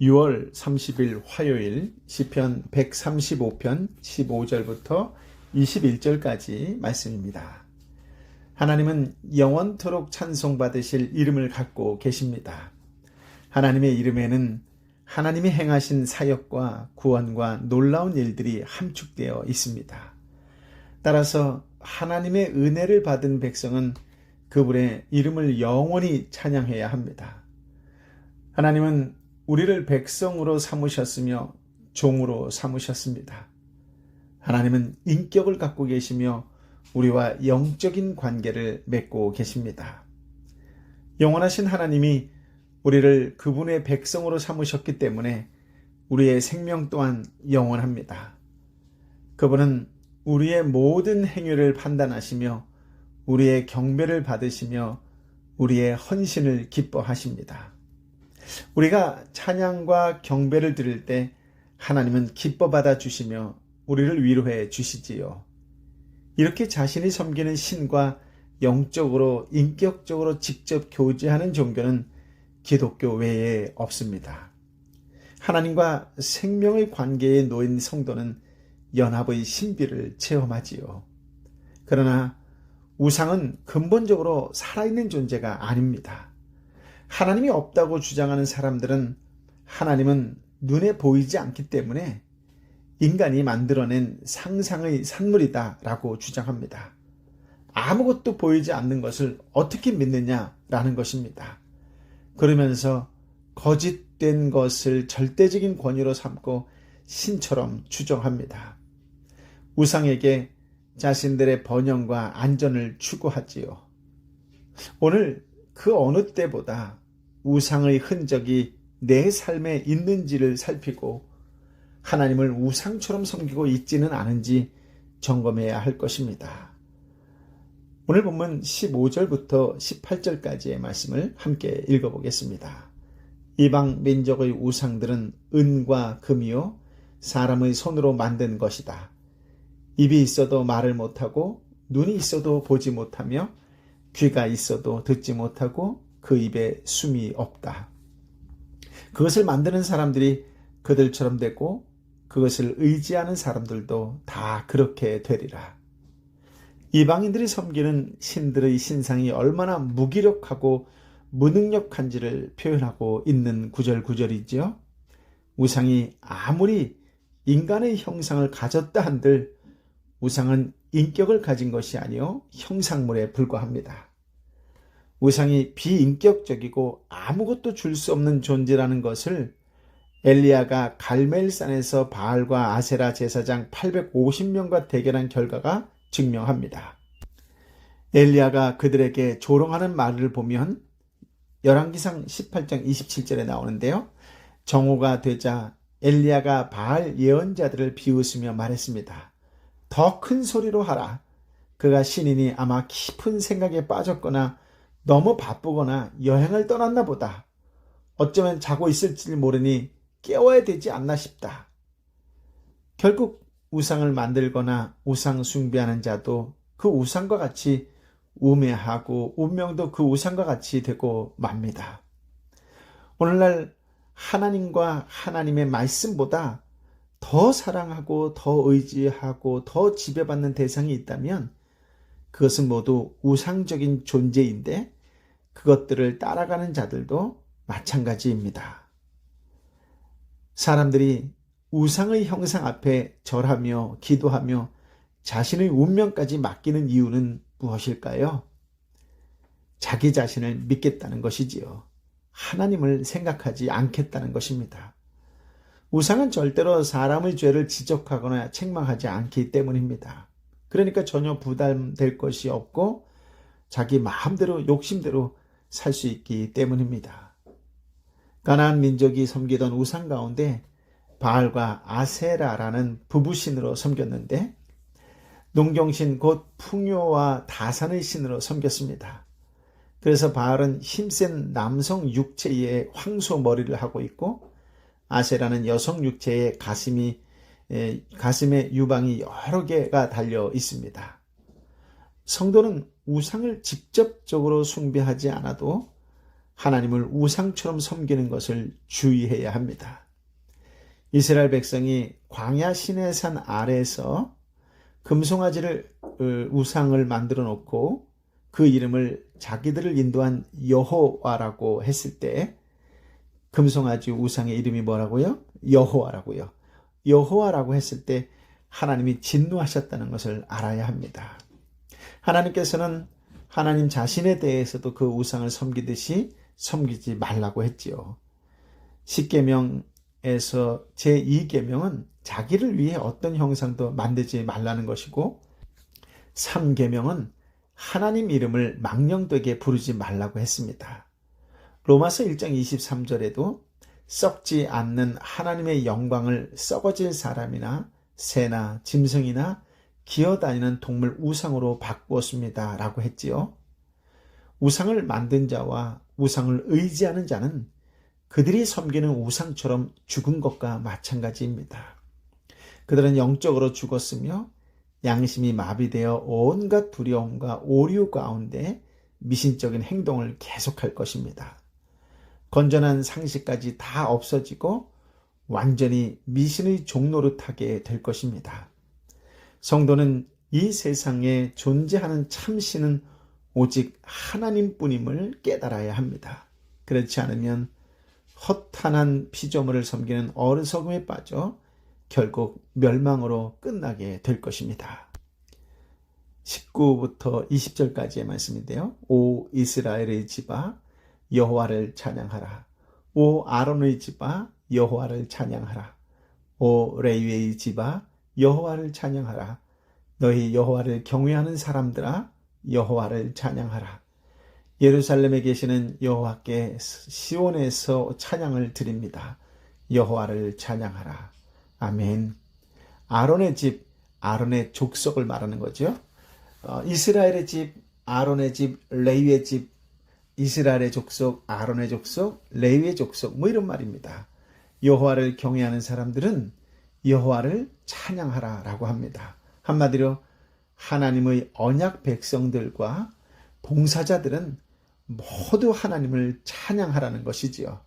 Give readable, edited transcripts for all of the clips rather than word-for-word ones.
6월 30일 화요일 시편 135편 15절부터 21절까지 말씀입니다. 하나님은 영원토록 찬송받으실 이름을 갖고 계십니다. 하나님의 이름에는 하나님이 행하신 사역과 구원과 놀라운 일들이 함축되어 있습니다. 따라서 하나님의 은혜를 받은 백성은 그분의 이름을 영원히 찬양해야 합니다. 하나님은 우리를 백성으로 삼으셨으며 종으로 삼으셨습니다. 하나님은 인격을 갖고 계시며 우리와 영적인 관계를 맺고 계십니다. 영원하신 하나님이 우리를 그분의 백성으로 삼으셨기 때문에 우리의 생명 또한 영원합니다. 그분은 우리의 모든 행위를 판단하시며 우리의 경배를 받으시며 우리의 헌신을 기뻐하십니다. 우리가 찬양과 경배를 드릴 때 하나님은 기뻐 받아 주시며 우리를 위로해 주시지요. 이렇게 자신이 섬기는 신과 영적으로 인격적으로 직접 교제하는 종교는 기독교 외에 없습니다. 하나님과 생명의 관계에 놓인 성도는 연합의 신비를 체험하지요. 그러나 우상은 근본적으로 살아있는 존재가 아닙니다. 하나님이 없다고 주장하는 사람들은 하나님은 눈에 보이지 않기 때문에 인간이 만들어낸 상상의 산물이다 라고 주장합니다. 아무것도 보이지 않는 것을 어떻게 믿느냐라는 것입니다. 그러면서 거짓된 것을 절대적인 권위로 삼고 신처럼 추정합니다. 우상에게 자신들의 번영과 안전을 추구하지요. 오늘 그 어느 때보다 우상의 흔적이 내 삶에 있는지를 살피고 하나님을 우상처럼 섬기고 있지는 않은지 점검해야 할 것입니다. 오늘 본문 15절부터 18절까지의 말씀을 함께 읽어보겠습니다. 이방 민족의 우상들은 은과 금이요 사람의 손으로 만든 것이다. 입이 있어도 말을 못하고 눈이 있어도 보지 못하며 귀가 있어도 듣지 못하고 그 입에 숨이 없다. 그것을 만드는 사람들이 그들처럼 되고 그것을 의지하는 사람들도 다 그렇게 되리라. 이방인들이 섬기는 신들의 신상이 얼마나 무기력하고 무능력한지를 표현하고 있는 구절이지요. 우상이 아무리 인간의 형상을 가졌다 한들 우상은 인격을 가진 것이 아니요 형상물에 불과합니다. 우상이 비인격적이고 아무것도 줄 수 없는 존재라는 것을 엘리야가 갈멜산에서 바알과 아세라 제사장 850명과 대결한 결과가 증명합니다. 엘리야가 그들에게 조롱하는 말을 보면 열왕기상 18장 27절에 나오는데요. 정오가 되자 엘리야가 바알 예언자들을 비웃으며 말했습니다. 더 큰 소리로 하라. 그가 신이니 아마 깊은 생각에 빠졌거나 너무 바쁘거나 여행을 떠났나 보다. 어쩌면 자고 있을지 모르니 깨워야 되지 않나 싶다. 결국 우상을 만들거나 우상 숭배하는 자도 그 우상과 같이 우매하고 운명도 그 우상과 같이 되고 맙니다. 오늘날 하나님과 하나님의 말씀보다 더 사랑하고 더 의지하고 더 지배받는 대상이 있다면 그것은 모두 우상적인 존재인데 그것들을 따라가는 자들도 마찬가지입니다. 사람들이 우상의 형상 앞에 절하며 기도하며 자신의 운명까지 맡기는 이유는 무엇일까요? 자기 자신을 믿겠다는 것이지요. 하나님을 생각하지 않겠다는 것입니다. 우상은 절대로 사람의 죄를 지적하거나 책망하지 않기 때문입니다. 그러니까 전혀 부담될 것이 없고 자기 마음대로 욕심대로 살 수 있기 때문입니다. 가나안 민족이 섬기던 우상 가운데 바알과 아세라라는 부부신으로 섬겼는데 농경신 곧 풍요와 다산의 신으로 섬겼습니다. 그래서 바알은 힘센 남성 육체의 황소 머리를 하고 있고 아세라는 여성 육체의 가슴에 유방이 여러 개가 달려 있습니다. 성도는 우상을 직접적으로 숭배하지 않아도 하나님을 우상처럼 섬기는 것을 주의해야 합니다. 이스라엘 백성이 광야 시내산 아래에서 금송아지를 우상을 만들어 놓고 그 이름을 자기들을 인도한 여호와라고 했을 때 금송아지 우상의 이름이 뭐라고요? 여호와라고요. 여호와라고 했을 때 하나님이 진노하셨다는 것을 알아야 합니다. 하나님께서는 하나님 자신에 대해서도 그 우상을 섬기듯이 섬기지 말라고 했지요. 10계명에서 제2계명은 자기를 위해 어떤 형상도 만들지 말라는 것이고 3계명은 하나님 이름을 망령되게 부르지 말라고 했습니다. 로마서 1장 23절에도 썩지 않는 하나님의 영광을 썩어질 사람이나 새나 짐승이나 기어다니는 동물 우상으로 바꾸었습니다 라고 했지요. 우상을 만든 자와 우상을 의지하는 자는 그들이 섬기는 우상처럼 죽은 것과 마찬가지입니다. 그들은 영적으로 죽었으며 양심이 마비되어 온갖 두려움과 오류 가운데 미신적인 행동을 계속할 것입니다. 건전한 상식까지 다 없어지고 완전히 미신의 종노릇하게 될 것입니다. 성도는 이 세상에 존재하는 참신은 오직 하나님뿐임을 깨달아야 합니다. 그렇지 않으면 허탄한 피조물을 섬기는 어리석음에 빠져 결국 멸망으로 끝나게 될 것입니다. 19부터 20절까지의 말씀인데요. 오 이스라엘의 집아 여호와를 찬양하라. 오 아론의 집아 여호와를 찬양하라. 오 레위의 집아 여호와를 찬양하라. 너희 여호와를 경외하는 사람들아 여호와를 찬양하라. 예루살렘에 계시는 여호와께 시온에서 찬양을 드립니다. 여호와를 찬양하라. 아멘. 아론의 집, 아론의 족속을 말하는 거죠. 이스라엘의 집, 아론의 집, 레위의 집, 이스라엘의 족속, 아론의 족속, 레위의 족속 뭐 이런 말입니다. 여호와를 경외하는 사람들은 여호와를 찬양하라라고 합니다. 한마디로 하나님의 언약 백성들과 봉사자들은 모두 하나님을 찬양하라는 것이지요.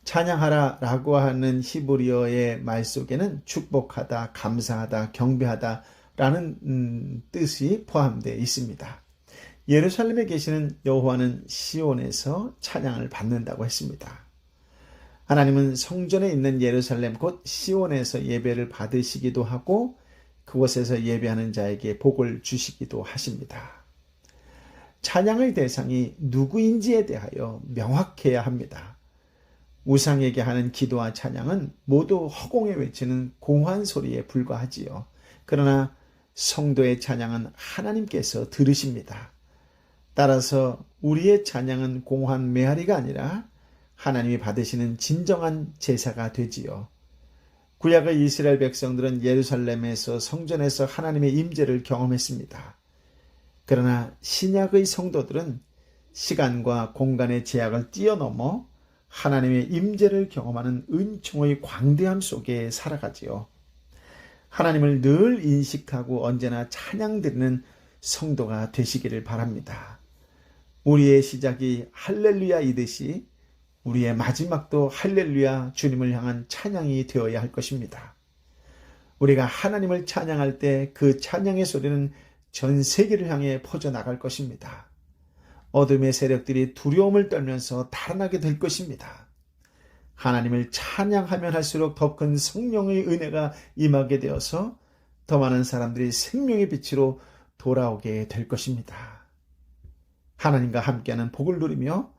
찬양하라라고 하는 히브리어의 말 속에는 축복하다, 감사하다, 경배하다라는 뜻이 포함되어 있습니다. 예루살렘에 계시는 여호와는 시온에서 찬양을 받는다고 했습니다. 하나님은 성전에 있는 예루살렘 곧 시온에서 예배를 받으시기도 하고 그곳에서 예배하는 자에게 복을 주시기도 하십니다. 찬양의 대상이 누구인지에 대하여 명확해야 합니다. 우상에게 하는 기도와 찬양은 모두 허공에 외치는 공환 소리에 불과하지요. 그러나 성도의 찬양은 하나님께서 들으십니다. 따라서 우리의 찬양은 공환 메아리가 아니라 하나님이 받으시는 진정한 제사가 되지요. 구약의 이스라엘 백성들은 예루살렘에서 성전에서 하나님의 임재를 경험했습니다. 그러나 신약의 성도들은 시간과 공간의 제약을 뛰어넘어 하나님의 임재를 경험하는 은총의 광대함 속에 살아가지요. 하나님을 늘 인식하고 언제나 찬양드리는 성도가 되시기를 바랍니다. 우리의 시작이 할렐루야이듯이 우리의 마지막도 할렐루야 주님을 향한 찬양이 되어야 할 것입니다. 우리가 하나님을 찬양할 때 그 찬양의 소리는 전 세계를 향해 퍼져나갈 것입니다. 어둠의 세력들이 두려움을 떨면서 달아나게 될 것입니다. 하나님을 찬양하면 할수록 더 큰 성령의 은혜가 임하게 되어서 더 많은 사람들이 생명의 빛으로 돌아오게 될 것입니다. 하나님과 함께하는 복을 누리며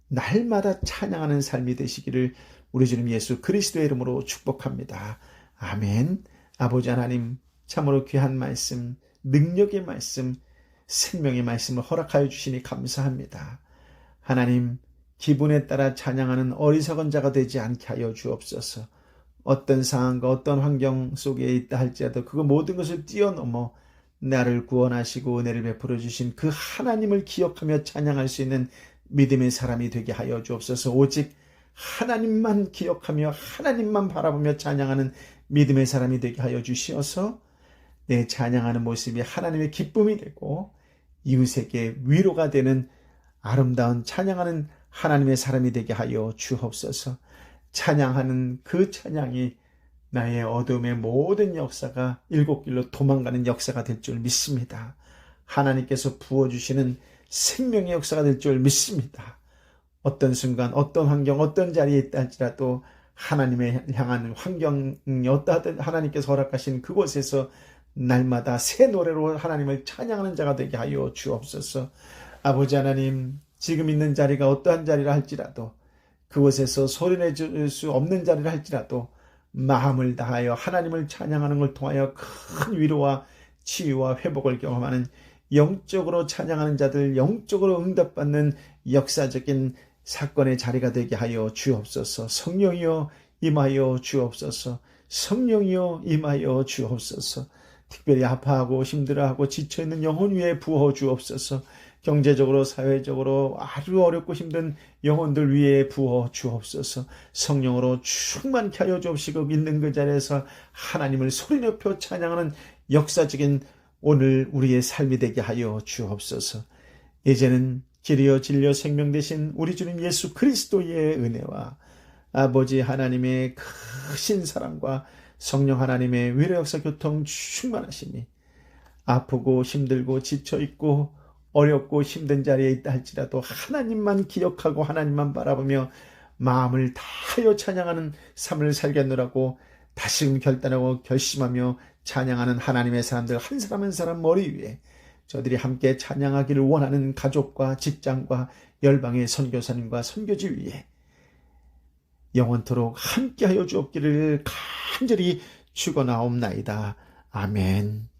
날마다 찬양하는 삶이 되시기를 우리 주님 예수 그리스도의 이름으로 축복합니다. 아멘. 아버지 하나님, 참으로 귀한 말씀, 능력의 말씀, 생명의 말씀을 허락하여 주시니 감사합니다. 하나님, 기분에 따라 찬양하는 어리석은 자가 되지 않게 하여 주옵소서. 어떤 상황과 어떤 환경 속에 있다 할지라도 그 모든 것을 뛰어넘어 나를 구원하시고 은혜를 베풀어 주신 그 하나님을 기억하며 찬양할 수 있는 믿음의 사람이 되게 하여 주옵소서. 오직 하나님만 기억하며 하나님만 바라보며 찬양하는 믿음의 사람이 되게 하여 주시어서 내 찬양하는 모습이 하나님의 기쁨이 되고 이웃에게 위로가 되는 아름다운 찬양하는 하나님의 사람이 되게 하여 주옵소서. 찬양하는 그 찬양이 나의 어둠의 모든 역사가 일곱 길로 도망가는 역사가 될 줄 믿습니다. 하나님께서 부어주시는 생명의 역사가 될 줄 믿습니다. 어떤 순간, 어떤 환경, 어떤 자리에 있다 할지라도 하나님의 향하는 환경이 어떠하든 하나님께서 허락하신 그곳에서 날마다 새 노래로 하나님을 찬양하는 자가 되게 하여 주옵소서. 아버지 하나님, 지금 있는 자리가 어떠한 자리라 할지라도 그곳에서 소리내줄 수 없는 자리라 할지라도 마음을 다하여 하나님을 찬양하는 걸 통하여 큰 위로와 치유와 회복을 경험하는 영적으로 찬양하는 자들, 영적으로 응답받는 역사적인 사건의 자리가 되게 하여 주옵소서. 성령이여 임하여 주옵소서. 성령이여 임하여 주옵소서. 특별히 아파하고 힘들어하고 지쳐있는 영혼 위에 부어 주옵소서. 경제적으로 사회적으로 아주 어렵고 힘든 영혼들 위에 부어 주옵소서. 성령으로 충만케 하여 주옵시고 있는 그 자리에서 하나님을 소리높여 찬양하는 역사적인 오늘 우리의 삶이 되게 하여 주옵소서. 이제는 길이요 진리요 생명 되신 우리 주님 예수 그리스도의 은혜와 아버지 하나님의 크신 사랑과 성령 하나님의 위로 역사 교통 충만하심이 아프고 힘들고 지쳐있고 어렵고 힘든 자리에 있다 할지라도 하나님만 기억하고 하나님만 바라보며 마음을 다하여 찬양하는 삶을 살겠노라고 다시금 결단하고 결심하며 찬양하는 하나님의 사람들 한 사람 한 사람 머리 위에 저들이 함께 찬양하기를 원하는 가족과 직장과 열방의 선교사님과 선교지 위에 영원토록 함께하여 주옵기를 간절히 축원하옵나이다. 아멘.